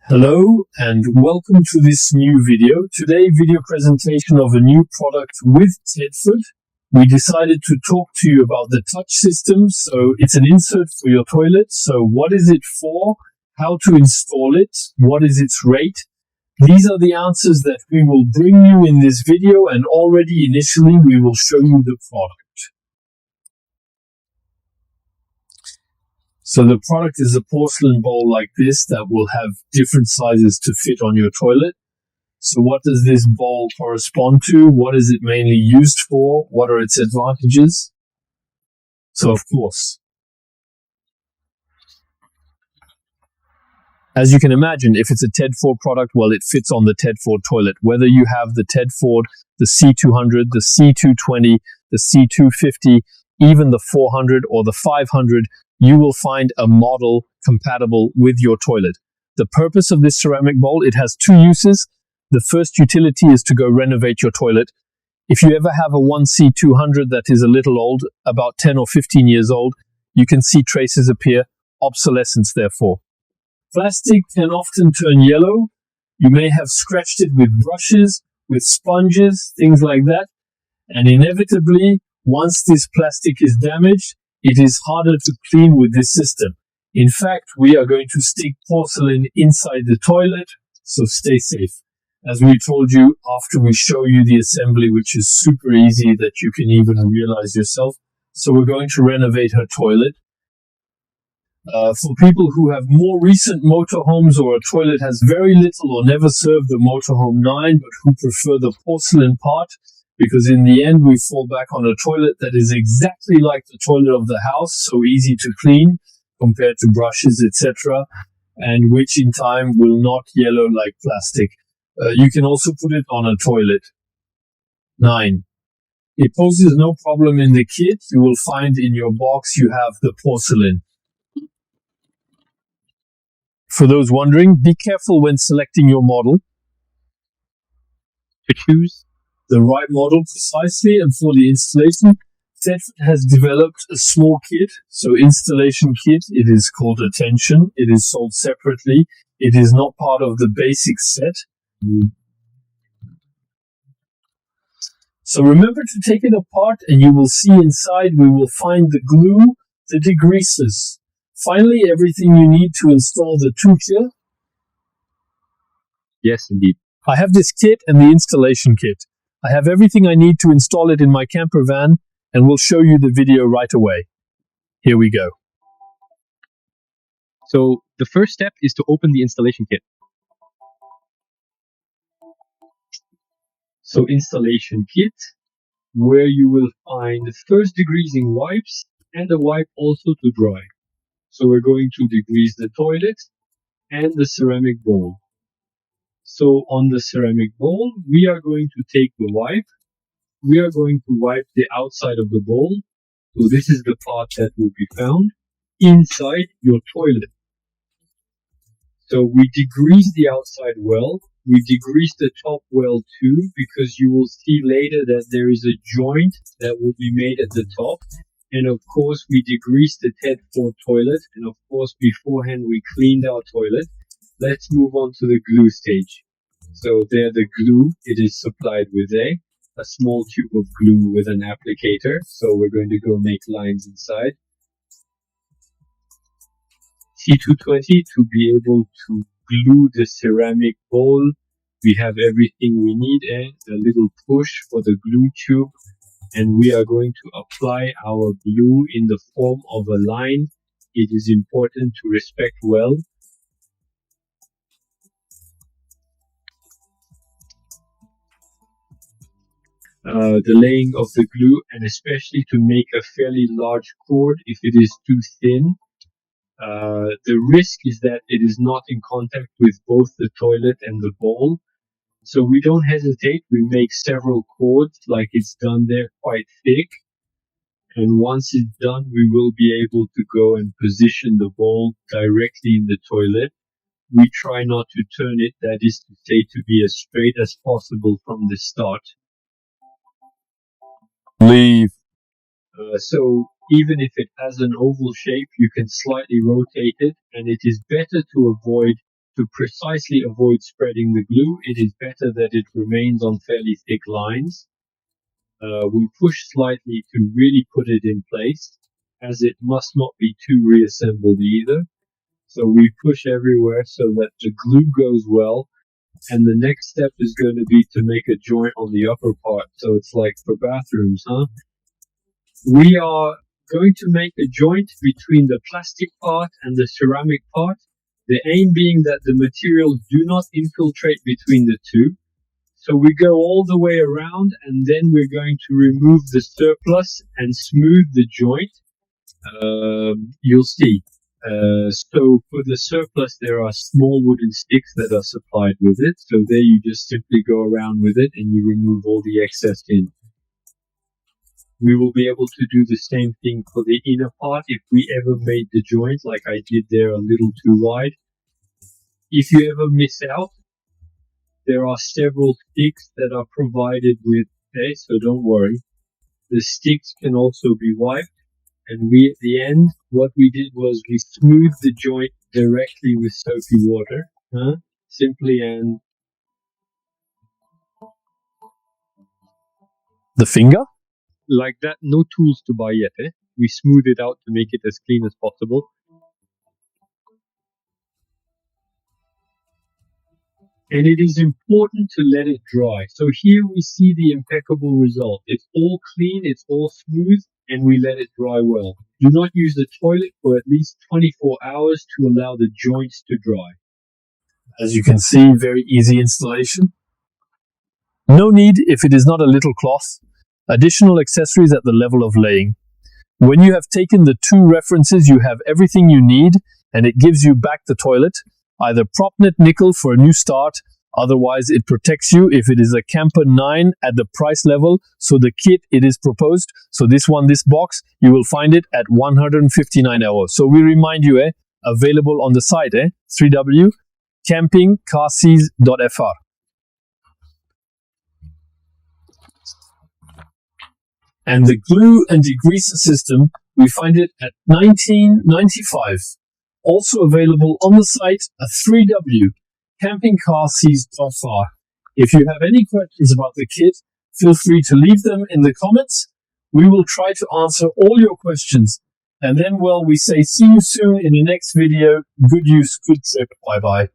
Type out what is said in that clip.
Hello and welcome to this new video. Today, video presentation of a new product with Thetford. We decided to talk to you about the Twusch system. So it's an insert for your toilet. So what is it for? How to install it? What is its rate? These are the answers that we will bring you in this video, and already initially we will show you the product. So the product is a porcelain bowl like this that will have different sizes to fit on your toilet. So what does this bowl correspond to? What is it mainly used for? What are its advantages? So of course, as you can imagine, if it's a Thetford product, well, it fits on the Thetford toilet. Whether you have the Thetford, the C200, the C220, the C250, even the 400 or the 500, you will find a model compatible with your toilet. The purpose of this ceramic bowl, it has two uses. The first utility is to go renovate your toilet. If you ever have a 1C200 that is a little old, about 10 or 15 years old, you can see traces appear, obsolescence therefore. Plastic can often turn yellow. You may have scratched it with brushes, with sponges, things like that. And inevitably, once this plastic is damaged, it is harder to clean with this system. In fact, we are going to stick porcelain inside the toilet, so stay safe. As we told you after we show you the assembly, which is super easy that you can even realize yourself. So we're going to renovate her toilet. For people who have more recent motorhomes or a toilet has very little or never served the motorhome 9, but who prefer the porcelain part, because in the end we fall back on a toilet that is exactly like the toilet of the house, so easy to clean compared to brushes, etc., and which in time will not yellow like plastic. You can also put it on a toilet. 9. It poses no problem in the kit. You will find in your box you have the porcelain. For those wondering, be careful when selecting your model to choose the right model precisely, and for the installation, Thetford has developed a small kit, so installation kit. It is called Attention. It is sold separately. It is not part of the basic set. So remember to take it apart, and you will see inside we will find the glue, the degreasers. Finally, everything you need to install the Twusch. Yes, indeed. I have this kit and the installation kit. I have everything I need to install it in my camper van, and we'll show you the video right away. Here we go. So the first step is to open the installation kit. So installation kit, where you will find first degreasing wipes and a wipe also to dry. So we're going to degrease the toilet and the ceramic bowl. So on the ceramic bowl, we are going to take the wipe. We are going to wipe the outside of the bowl. So this is the part that will be found inside your toilet. So we degrease the outside well. We degrease the top well too, because you will see later that there is a joint that will be made at the top. And of course, we degrease the Thetford toilet. And of course, beforehand, we cleaned our toilet. Let's move on to the glue stage. So there, the glue, it is supplied with a small tube of glue with an applicator. So we're going to go make lines inside. C220 to be able to glue the ceramic bowl. We have everything we need, a little push for the glue tube. And we are going to apply our glue in the form of a line. It is important to respect well. The laying of the glue, and especially to make a fairly large cord if it is too thin. The risk is that it is not in contact with both the toilet and the bowl. So we don't hesitate. We make several cords like it's done there, quite thick. And once it's done, we will be able to go and position the bowl directly in the toilet. We try not to turn it, that is to say, to be as straight as possible from the start. Leave. So even if it has an oval shape, you can slightly rotate it, and it is better to avoid to precisely avoid spreading the glue, it is better that it remains on fairly thick lines. We push slightly to really put it in place, as it must not be too reassembled either. So we push everywhere so that the glue goes well. And the next step is going to be to make a joint on the upper part. So it's like for bathrooms, huh? We are going to make a joint between the plastic part and the ceramic part. The aim being that the materials do not infiltrate between the two. So we go all the way around, and then we're going to remove the surplus and smooth the joint. You'll see. So for the surplus, there are small wooden sticks that are supplied with it. So there you just simply go around with it and you remove all the excess tin. We will be able to do the same thing for the inner part if we ever made the joint like I did there a little too wide. If you ever miss out, there are several sticks that are provided with, okay, so don't worry. The sticks can also be wiped. And we, at the end, what we did was we smoothed the joint directly with soapy water, simply, and The finger? like that, no tools to buy yet, We smooth it out to make it as clean as possible. And it is important to let it dry. So here we see the impeccable result. It's all clean, it's all smooth, and we let it dry well. Do not use the toilet for at least 24 hours to allow the joints to dry. As you can see, very easy installation. No need if it is not a little cloth. Additional accessories at the level of laying. When you have taken the two references, you have everything you need, and it gives you back the toilet. Either PropNet nickel for a new start, otherwise it protects you if it is a Camper 9 at the price level. So the kit, it is proposed. So this box, you will find it at 159 €. So we remind you, available on the site, www.campingcarseas.fr. And the glue and degrease system, we find it at $19.95. Also available on the site at www.campingcarseas.fr. If you have any questions about the kit, feel free to leave them in the comments. We will try to answer all your questions. And then, well, we say see you soon in the next video. Good use, good trip. Bye-bye.